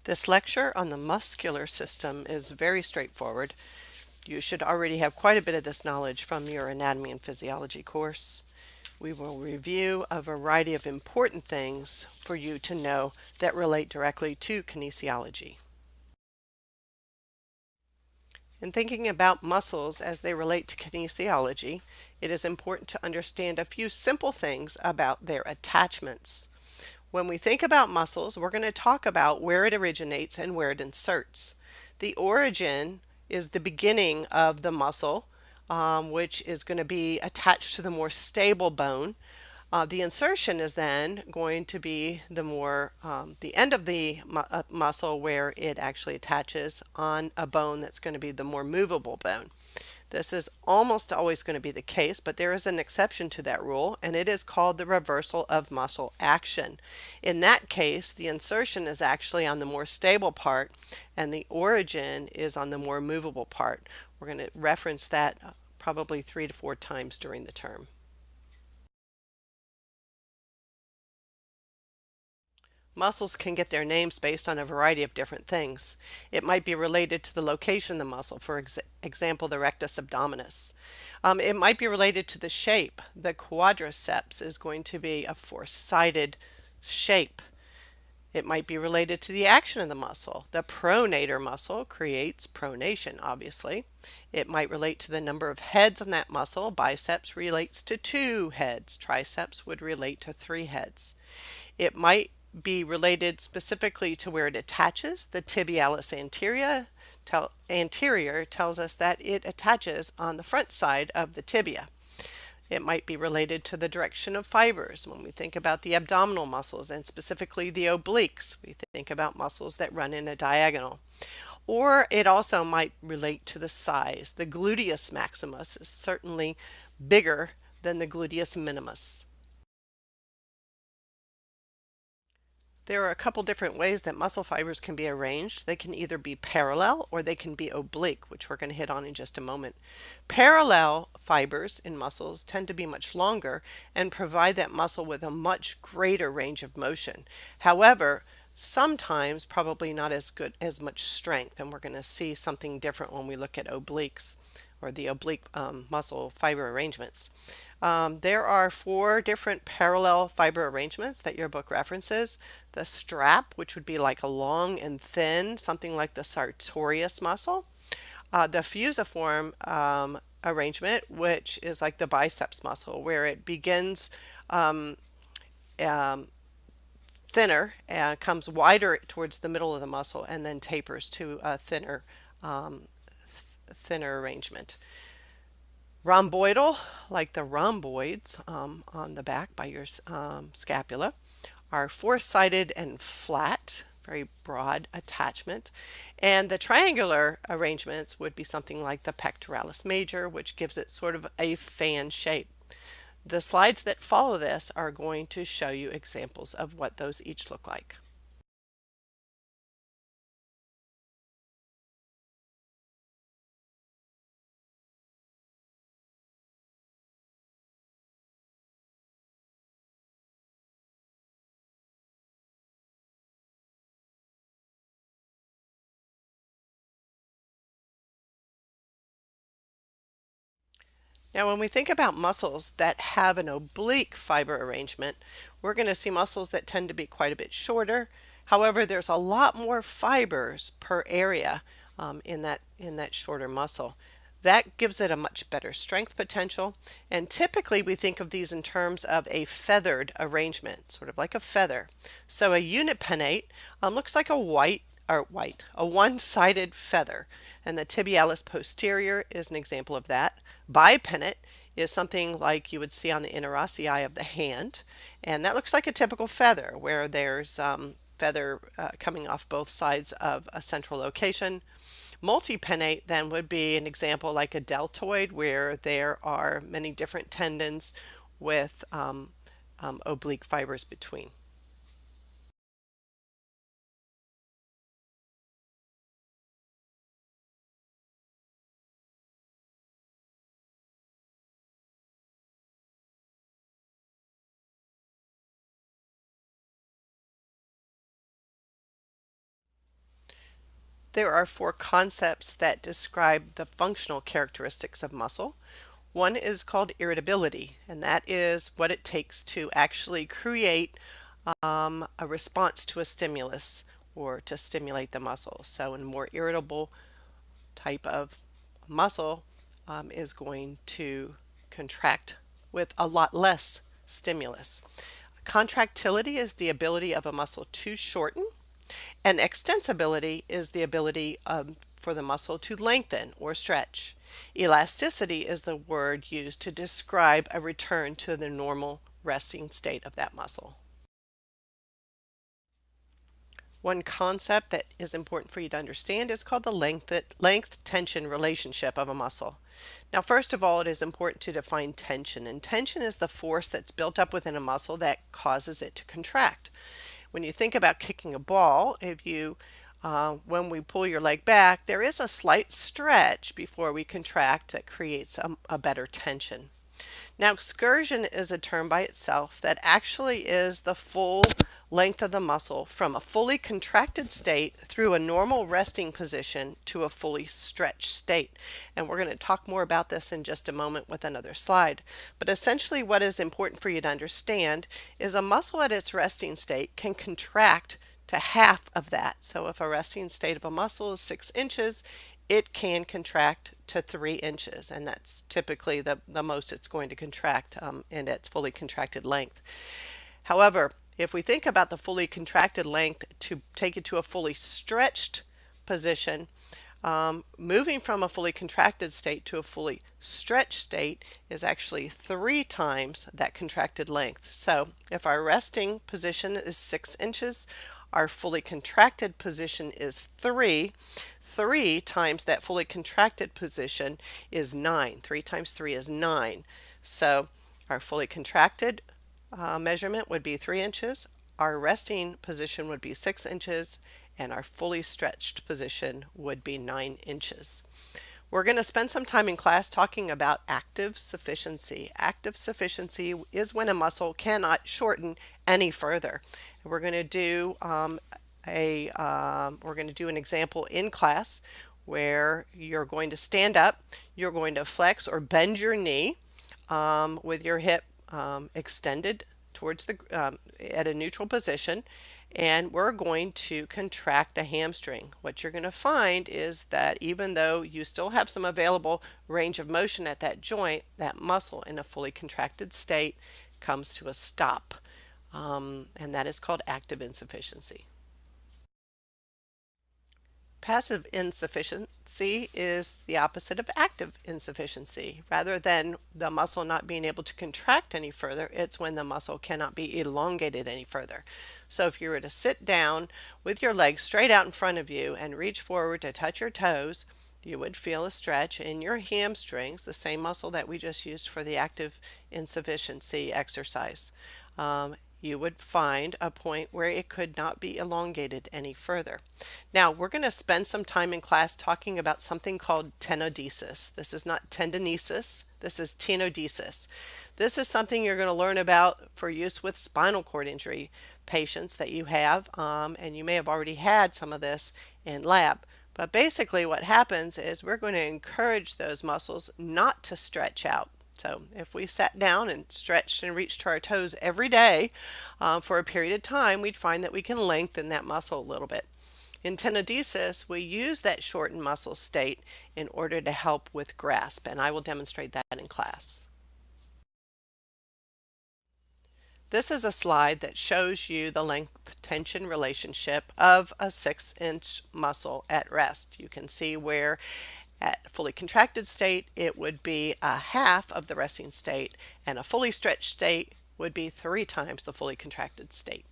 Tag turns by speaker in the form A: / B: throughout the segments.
A: This lecture on the muscular system is very straightforward. You should already have quite a bit of this knowledge from your anatomy and physiology course. We will review a variety of important things for you to know that relate directly to kinesiology. In thinking about muscles as they relate to kinesiology, it is important to understand a few simple things about their attachments. When we think about muscles, we're going to talk about where it originates and where it inserts. The origin is the beginning of the muscle, which is going to be attached to the more stable bone. The insertion is then going to be the end of the muscle where it actually attaches on a bone that's going to be the more movable bone. This is almost always going to be the case, but there is an exception to that rule, and it is called the reversal of muscle action. In that case, the insertion is actually on the more stable part, and the origin is on the more movable part. We're going to reference that probably 3 to 4 times during the term. Muscles can get their names based on a variety of different things. It might be related to the location of the muscle, for example, the rectus abdominis. It might be related to the shape. The quadriceps is going to be a four-sided shape. It might be related to the action of the muscle. The pronator muscle creates pronation, obviously. It might relate to the number of heads on that muscle. Biceps relates to 2 heads. Triceps would relate to 3 heads. It might be related specifically to where it attaches. The tibialis anterior tells us that it attaches on the front side of the tibia. It might be related to the direction of fibers. When we think about the abdominal muscles and specifically the obliques, we think about muscles that run in a diagonal. Or it also might relate to the size. The gluteus maximus is certainly bigger than the gluteus minimus. There are a couple different ways that muscle fibers can be arranged. They can either be parallel or they can be oblique, which we're going to hit on in just a moment. Parallel fibers in muscles tend to be much longer and provide that muscle with a much greater range of motion. However, sometimes probably not as much strength, and we're going to see something different when we look at obliques or the oblique muscle fiber arrangements. There are 4 different parallel fiber arrangements that your book references. The strap, which would be like a long and thin, something like the sartorius muscle. The fusiform arrangement, which is like the biceps muscle, where it begins thinner and comes wider towards the middle of the muscle and then tapers to a thinner arrangement. Rhomboidal, like the rhomboids on the back by your scapula, are four-sided and flat, very broad attachment. And the triangular arrangements would be something like the pectoralis major, which gives it sort of a fan shape. The slides that follow this are going to show you examples of what those each look like. Now, when we think about muscles that have an oblique fiber arrangement, we're going to see muscles that tend to be quite a bit shorter. However, there's a lot more fibers per area in that shorter muscle. That gives it a much better strength potential. And typically, we think of these in terms of a feathered arrangement, sort of like a feather. So a unipennate looks like a a one-sided feather, and the tibialis posterior is an example of that. Bipennate is something like you would see on the interossei of the hand, and that looks like a typical feather where there's feather coming off both sides of a central location. Multipennate then would be an example like a deltoid where there are many different tendons with oblique fibers between. There are four concepts that describe the functional characteristics of muscle. One is called irritability, and that is what it takes to actually create a response to a stimulus or to stimulate the muscle. So, a more irritable type of muscle is going to contract with a lot less stimulus. Contractility is the ability of a muscle to shorten, and extensibility is the ability for the muscle to lengthen or stretch. Elasticity is the word used to describe a return to the normal resting state of that muscle. One concept that is important for you to understand is called the length-tension relationship of a muscle. Now, first of all, it is important to define tension, and tension is the force that's built up within a muscle that causes it to contract. When you think about kicking a ball, when we pull your leg back, there is a slight stretch before we contract that creates a better tension. Now, excursion is a term by itself that actually is the full length of the muscle from a fully contracted state through a normal resting position to a fully stretched state. And we're going to talk more about this in just a moment with another slide. But essentially, what is important for you to understand is a muscle at its resting state can contract to half of that. So if a resting state of a muscle is 6 inches, it can contract to 3 inches, and that's typically the most it's going to contract in its fully contracted length. However, if we think about the fully contracted length to take it to a fully stretched position, moving from a fully contracted state to a fully stretched state is actually 3 times that contracted length. So if our resting position is 6 inches, our fully contracted position is 3. 3 times that fully contracted position is 9. 3 times 3 is 9. So our fully contracted measurement would be 3 inches. Our resting position would be 6 inches. And our fully stretched position would be 9 inches. We're going to spend some time in class talking about active sufficiency. Active sufficiency is when a muscle cannot shorten any further. We're going to do an example in class where you're going to stand up, you're going to flex or bend your knee with your hip extended towards at a neutral position, and we're going to contract the hamstring. What you're going to find is that even though you still have some available range of motion at that joint, that muscle in a fully contracted state comes to a stop, and that is called active insufficiency. Passive insufficiency is the opposite of active insufficiency. Rather than the muscle not being able to contract any further, it's when the muscle cannot be elongated any further. So if you were to sit down with your legs straight out in front of you and reach forward to touch your toes, you would feel a stretch in your hamstrings, the same muscle that we just used for the active insufficiency exercise. You would find a point where it could not be elongated any further. Now, we're going to spend some time in class talking about something called tenodesis. This is not tendonesis, this is tenodesis. This is something you're going to learn about for use with spinal cord injury patients that you have, and you may have already had some of this in lab. But basically what happens is we're going to encourage those muscles not to stretch out. So if we sat down and stretched and reached to our toes every day for a period of time, we'd find that we can lengthen that muscle a little bit. In tenodesis, we use that shortened muscle state in order to help with grasp, and I will demonstrate that in class. This is a slide that shows you the length-tension relationship of a 6-inch muscle at rest. You can see where at fully contracted state, it would be a half of the resting state, and a fully stretched state would be 3 times the fully contracted state.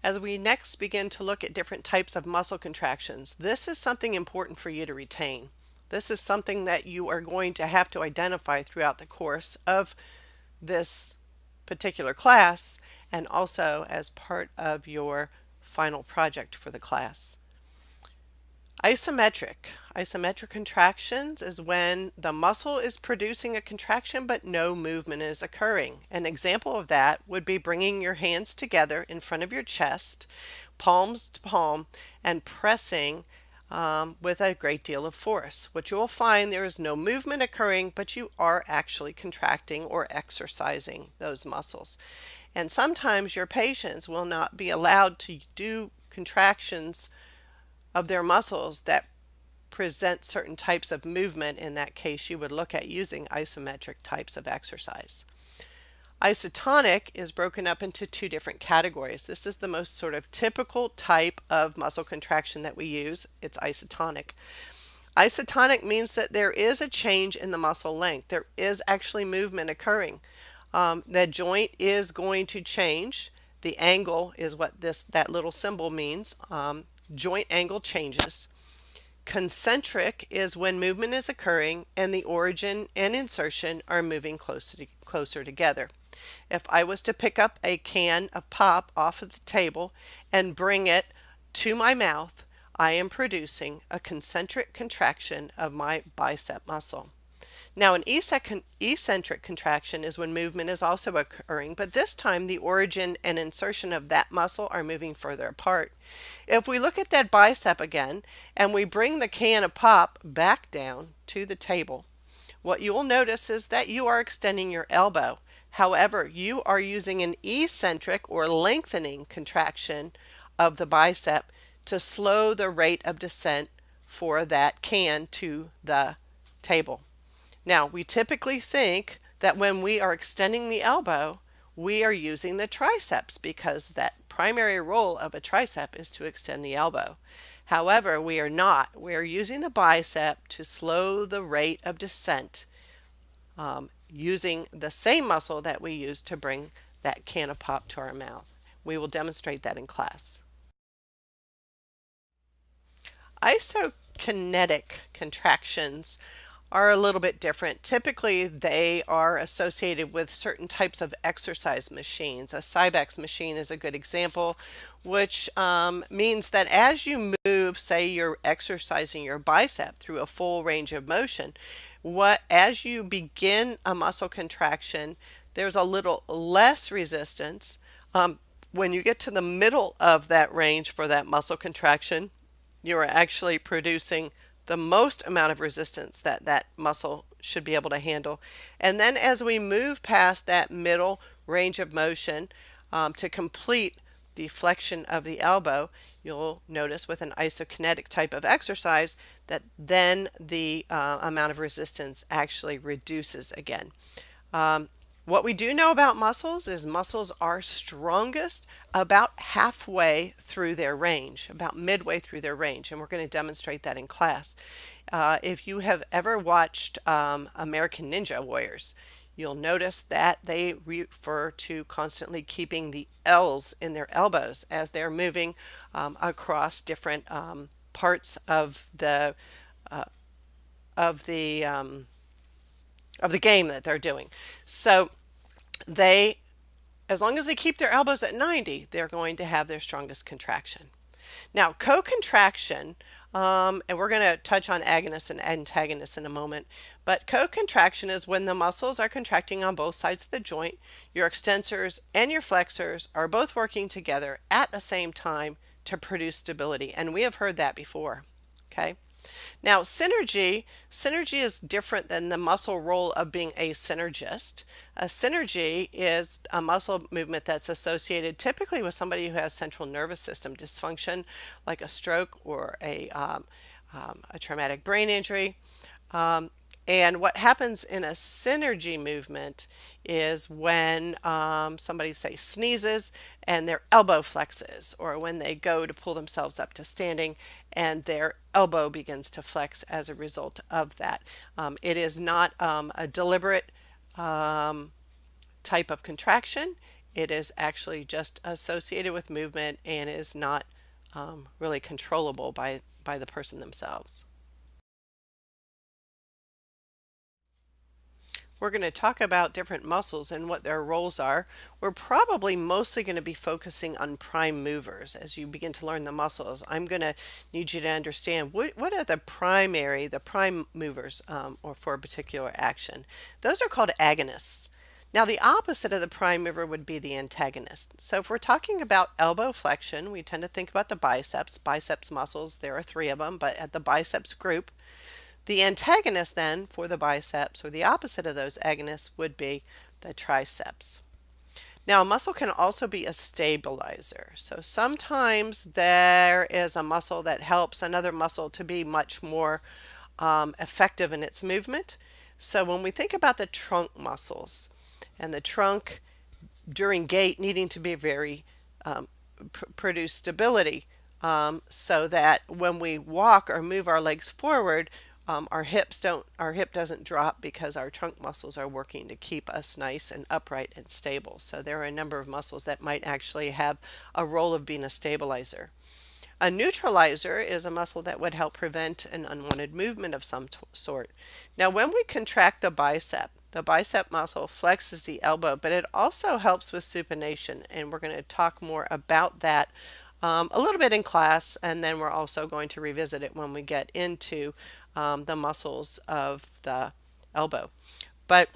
A: As we next begin to look at different types of muscle contractions, this is something important for you to retain. This is something that you are going to have to identify throughout the course of this particular class, and also as part of your final project for the class. Isometric. Isometric contractions is when the muscle is producing a contraction but no movement is occurring. An example of that would be bringing your hands together in front of your chest, palms to palm, and pressing with a great deal of force. What you will find, there is no movement occurring, but you are actually contracting or exercising those muscles. And sometimes your patients will not be allowed to do contractions of their muscles that present certain types of movement. In that case, you would look at using isometric types of exercise. Isotonic is broken up into two different categories. This is the most sort of typical type of muscle contraction that we use. It's isotonic. Isotonic means that there is a change in the muscle length. There is actually movement occurring. The joint is going to change. The angle is what that little symbol means. Joint angle changes. Concentric is when movement is occurring and the origin and insertion are moving closer together. If I was to pick up a can of pop off of the table and bring it to my mouth, I am producing a concentric contraction of my bicep muscle. Now, an eccentric contraction is when movement is also occurring, but this time the origin and insertion of that muscle are moving further apart. If we look at that bicep again and we bring the can of pop back down to the table, what you will notice is that you are extending your elbow. However, you are using an eccentric or lengthening contraction of the bicep to slow the rate of descent for that can to the table. Now, we typically think that when we are extending the elbow, we are using the triceps because that primary role of a tricep is to extend the elbow. However, we are not. We are using the bicep to slow the rate of descent using the same muscle that we use to bring that can of pop to our mouth. We will demonstrate that in class. Isokinetic contractions are a little bit different. Typically, they are associated with certain types of exercise machines. A Cybex machine is a good example, which means that as you move, say you're exercising your bicep through a full range of motion, as you begin a muscle contraction, there's a little less resistance. When you get to the middle of that range for that muscle contraction, you are actually producing the most amount of resistance that that muscle should be able to handle. And then as we move past that middle range of motion to complete the flexion of the elbow, you'll notice with an isokinetic type of exercise that then the amount of resistance actually reduces again. What we do know about muscles is muscles are strongest about halfway through their range, about midway through their range, and we're going to demonstrate that in class. If you have ever watched American Ninja Warriors, you'll notice that they refer to constantly keeping the L's in their elbows as they're moving across different parts of the game that they're doing. So as long as they keep their elbows at 90, they're going to have their strongest contraction. Now, co-contraction, and we're going to touch on agonists and antagonists in a moment, but co-contraction is when the muscles are contracting on both sides of the joint. Your extensors and your flexors are both working together at the same time to produce stability, and we have heard that before. Okay. Now, synergy is different than the muscle role of being a synergist. A synergy is a muscle movement that's associated typically with somebody who has central nervous system dysfunction, like a stroke or a traumatic brain injury. And what happens in a synergy movement is when somebody, say, sneezes and their elbow flexes, or when they go to pull themselves up to standing and their elbow begins to flex as a result of that. It is not a deliberate type of contraction. It is actually just associated with movement and is not really controllable by the person themselves. we're going to talk about different muscles and what their roles are. We're probably mostly going to be focusing on prime movers. As you begin to learn the muscles, I'm going to need you to understand what are the prime movers or for a particular action. Those are called agonists. Now, the opposite of the prime mover would be the antagonist. So, if we're talking about elbow flexion, we tend to think about the biceps muscles. There are three of them, but at the biceps group, the antagonist then for the biceps, or the opposite of those agonists, would be the triceps. Now, a muscle can also be a stabilizer. So sometimes there is a muscle that helps another muscle to be much more effective in its movement. So when we think about the trunk muscles, and the trunk during gait needing to be very produce stability, so that when we walk or move our legs forward, our hip doesn't drop because our trunk muscles are working to keep us nice and upright and stable. So there are a number of muscles that might actually have a role of being a stabilizer. A neutralizer is a muscle that would help prevent an unwanted movement of some sort. Now, when we contract the bicep muscle flexes the elbow, but it also helps with supination, and we're going to talk more about that a little bit in class, and then we're also going to revisit it when we get into the muscles of the elbow. But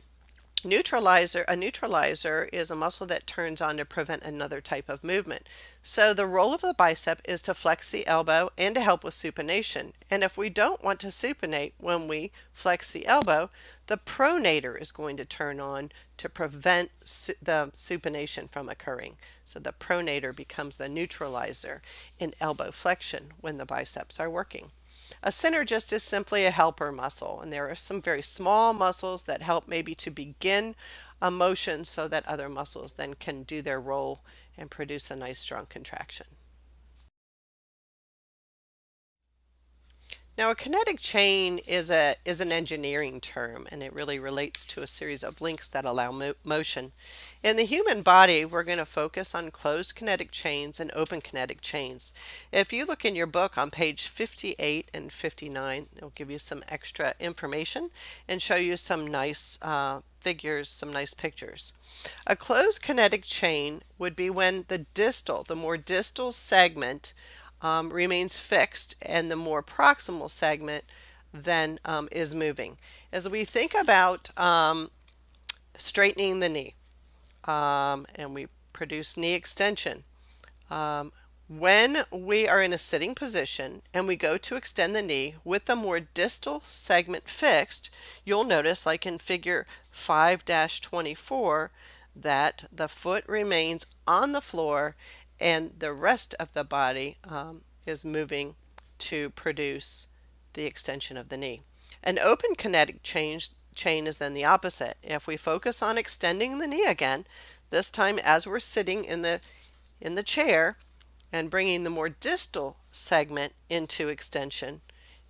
A: a neutralizer is a muscle that turns on to prevent another type of movement. So the role of the bicep is to flex the elbow and to help with supination. And if we don't want to supinate when we flex the elbow, the pronator is going to turn on to prevent the supination from occurring. So the pronator becomes the neutralizer in elbow flexion when the biceps are working. A synergist is simply a helper muscle, and there are some very small muscles that help maybe to begin a motion so that other muscles then can do their role and produce a nice strong contraction. Now, a kinetic chain is an engineering term, and it really relates to a series of links that allow motion. In the human body, we're going to focus on closed kinetic chains and open kinetic chains. If you look in your book on page 58 and 59, it'll give you some extra information and show you some nice figures, some nice pictures. A closed kinetic chain would be when the more distal segment remains fixed and the more proximal segment then is moving. As we think about straightening the knee and we produce knee extension, when we are in a sitting position and we go to extend the knee with the more distal segment fixed, you'll notice, like in figure 5-24, that the foot remains on the floor and the rest of the body is moving to produce the extension of the knee. An open kinetic chain is then the opposite. If we focus on extending the knee again, this time as we're sitting in the chair and bringing the more distal segment into extension,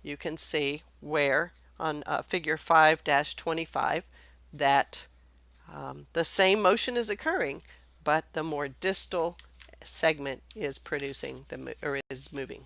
A: you can see where on figure 5-25 that the same motion is occurring, but the more distal segment is producing is moving.